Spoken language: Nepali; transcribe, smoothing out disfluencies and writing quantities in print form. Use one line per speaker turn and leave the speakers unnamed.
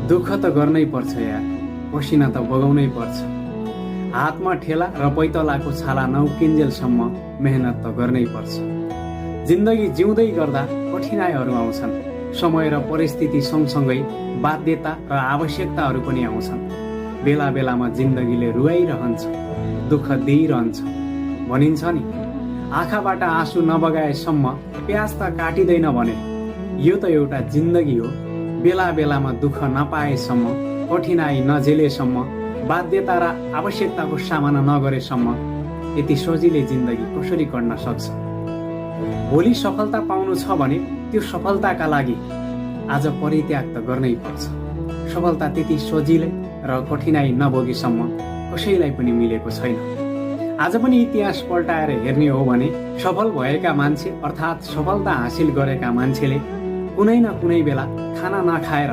दुःख त गर्नै पर्छ यार, पसिना त बगाउनै पर्छ। हातमा ठेला र पैतलाको छाला नउकिन्जेलसम्म मेहनत त गर्नै पर्छ। जिन्दगी जिउँदै गर्दा कठिनाइहरू आउँछन्। समय र परिस्थिति सँगसँगै बाध्यता र आवश्यकताहरू पनि आउँछन्। बेला बेलामा जिन्दगीले रुवाइरहन्छ, दुःख दिइरहन्छ। भनिन्छ नि, आँखाबाट आँसु नबगाएसम्म प्याज त काटिँदैन भने। यो त एउटा जिन्दगी हो। बेला बेलामा दुःख नपाएसम्म, कठिनाइ नझेलेसम्म, बाध्यता र आवश्यकताको सामना नगरेसम्म यति सजिलै जिन्दगी कसरी कट्न सक्छ? भोलि सफलता पाउनु छ भने त्यो सफलताका लागि आज परित्याग त गर्नै पर्छ। सफलता त्यति सजिलै र कठिनाइ नभोगेसम्म कसैलाई पनि मिलेको छैन। आज पनि इतिहास पल्टाएर हेर्ने हो भने सफल भएका मान्छे अर्थात् सफलता हासिल गरेका मान्छेले कुनै न कुनै बेला खाना नखाएर